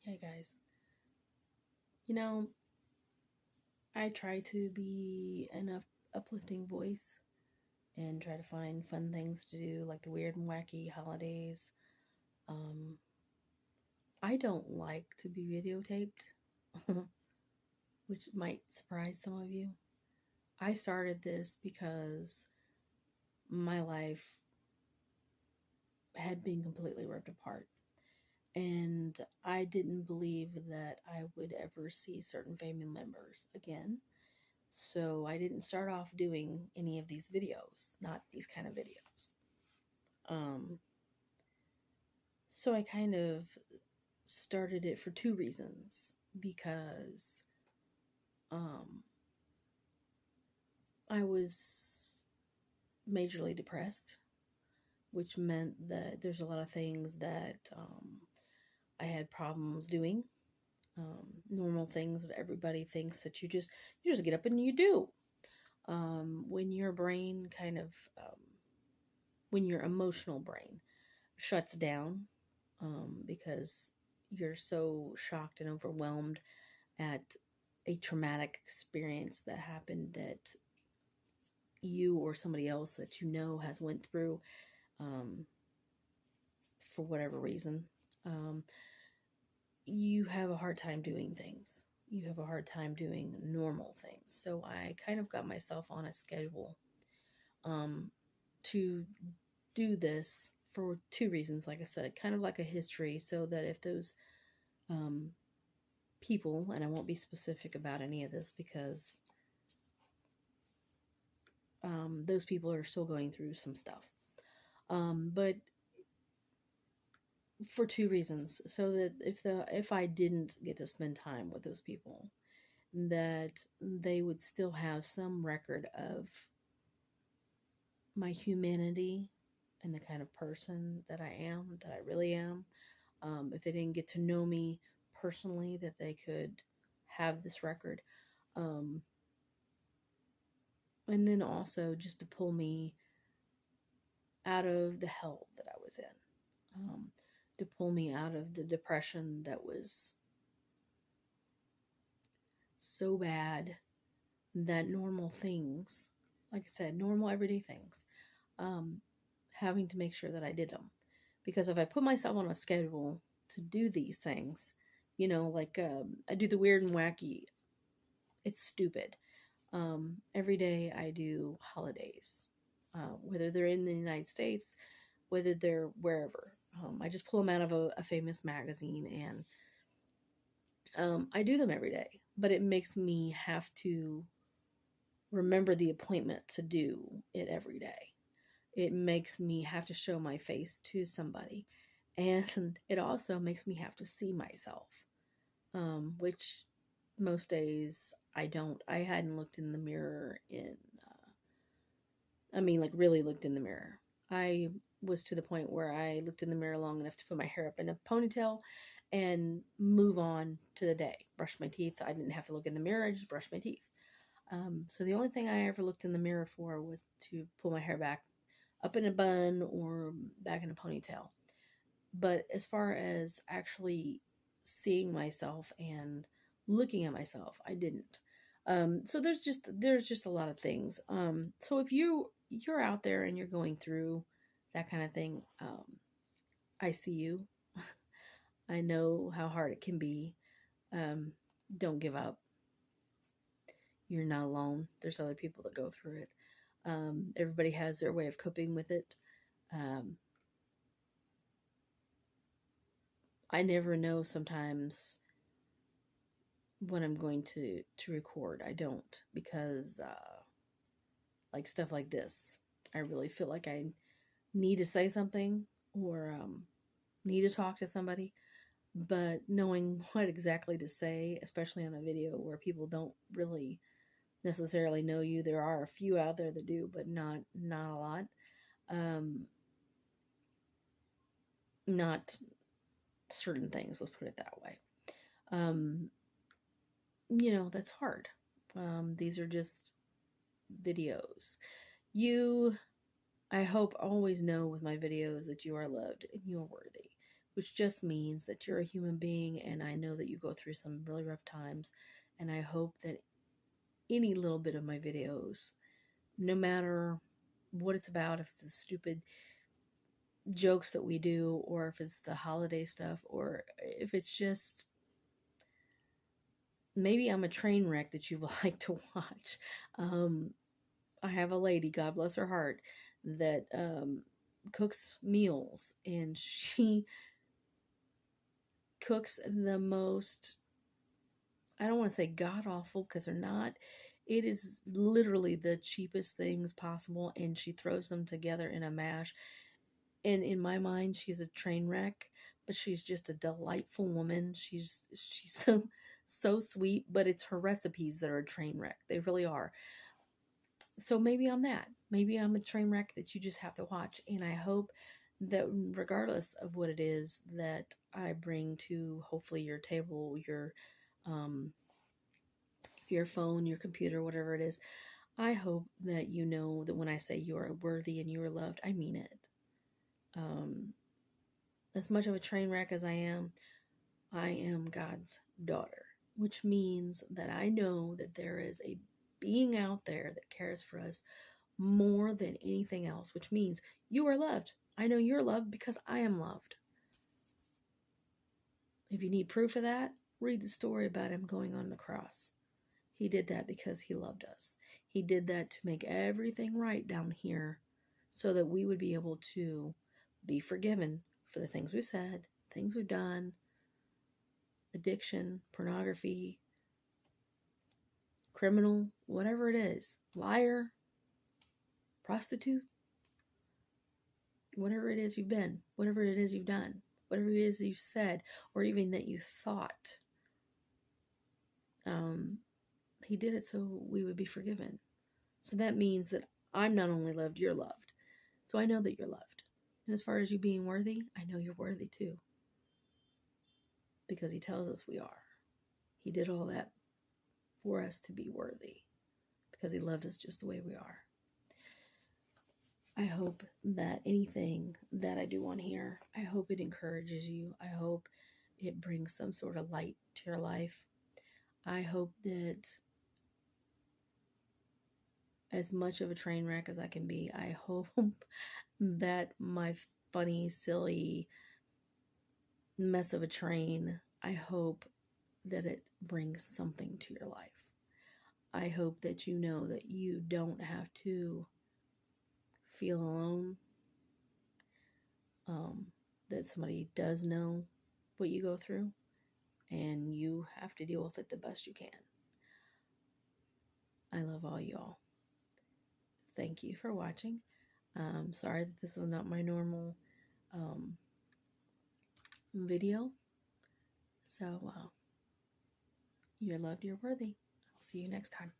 Hey guys, you know, I try to be an uplifting voice and try to find fun things to do, like the weird and wacky holidays. Um, I don't like to be videotaped, which might surprise some of you. I started this because my life had been completely ripped apart. And I didn't believe that I would ever see certain family members again. So I didn't start off doing any of these videos, not these kind of videos. Um, so I kind of started it for two reasons. Because um, I was majorly depressed, which meant that there's a lot of things that I had problems doing. Normal things that everybody thinks that you just get up and you do. When your brain kind of when your emotional brain shuts down, because you're so shocked and overwhelmed at a traumatic experience that happened that you or somebody else that you know has went through, um, for whatever reason. um, you have a hard time doing things. You have a hard time doing normal things. So I kind of got myself on a schedule, um, to do this for two reasons. Like I said, kind of like a history, so that if those um, people, and I won't be specific about any of this because those people are still going through some stuff. But for two reasons, so that if I didn't get to spend time with those people, that they would still have some record of my humanity and the kind of person that I am, that I really am. If they didn't get to know me personally, that they could have this record. Um, and then also just to pull me out of the hell that I was in, to pull me out of the depression that was so bad that normal things, like I said, normal everyday things, um, having to make sure that I did them. Because if I put myself on a schedule to do these things, like I do the weird and wacky, it's stupid. Every day I do holidays, whether they're in the United States, whether they're wherever. I just pull them out of a famous magazine, and I do them every day. But it makes me have to remember the appointment to do it every day. It makes me have to show my face to somebody. And it also makes me have to see myself, which most days I don't. I hadn't looked in the mirror like really looked in the mirror. I was to the point where I looked in the mirror long enough to put my hair up in a ponytail and move on to the day. Brush my teeth. I didn't have to look in the mirror. I just brushed my teeth. So the only thing I ever looked in the mirror for was to pull my hair back up in a bun or back in a ponytail. But as far as actually seeing myself and looking at myself, I didn't. So there's just a lot of things. So if you're out there and you're going through that kind of thing, I see you. I know how hard it can be. Um, don't give up. You're not alone. There's other people that go through it. Everybody has their way of coping with it. Um, I never know sometimes when I'm going to record. I don't, because like stuff like this, I really feel like I need to say something, or need to talk to somebody. But knowing what exactly to say, especially on a video where people don't really necessarily know you, there are a few out there that do, but not a lot. Um, not certain things. Let's put it that way. Um, that's hard. These are just videos. You, I hope, always know with my videos that you are loved and you are worthy, which just means that you're a human being, and I know that you go through some really rough times, and I hope that any little bit of my videos, no matter what it's about, if it's the stupid jokes that we do, or if it's the holiday stuff, or if it's just maybe I'm a train wreck that you will like to watch. I have a lady, God bless her heart, that cooks meals, and she cooks the most, I don't want to say god awful, because they're not. It is literally the cheapest things possible, and she throws them together in a mash. And in my mind, she's a train wreck, but she's just a delightful woman. She's so sweet, but it's her recipes that are a train wreck. They really are. So maybe I'm that. Maybe I'm a train wreck that you just have to watch. And I hope that regardless of what it is that I bring to hopefully your table, um, your phone, your computer, whatever it is, I hope that you know that when I say you are worthy and you are loved, I mean it. As much of a train wreck as I am God's daughter, which means that I know that there is a being out there that cares for us more than anything else, which means you are loved. I know you're loved because I am loved. If you need proof of that, read the story about him going on the cross. He did that because he loved us. He did that to make everything right down here so that we would be able to be forgiven for the things we said, things we've done, addiction, pornography, criminal, whatever it is, liar, prostitute, whatever it is you've been, whatever it is you've done, whatever it is you've said, or even that you thought. He did it so we would be forgiven. So that means that I'm not only loved, you're loved. So I know that you're loved. And as far as you being worthy, I know you're worthy too. Because he tells us we are. He did all that for us to be worthy. Because he loved us just the way we are. I hope that anything that I do on here, I hope it encourages you. I hope it brings some sort of light to your life. I hope that as much of a train wreck as I can be, I hope that my funny, silly mess of a train, I hope that it brings something to your life. I hope that you know that you don't have to feel alone, that somebody does know what you go through, and you have to deal with it the best you can. I love all y'all. Thank you for watching. Sorry that this is not my normal video. So, you're loved, you're worthy. I'll see you next time.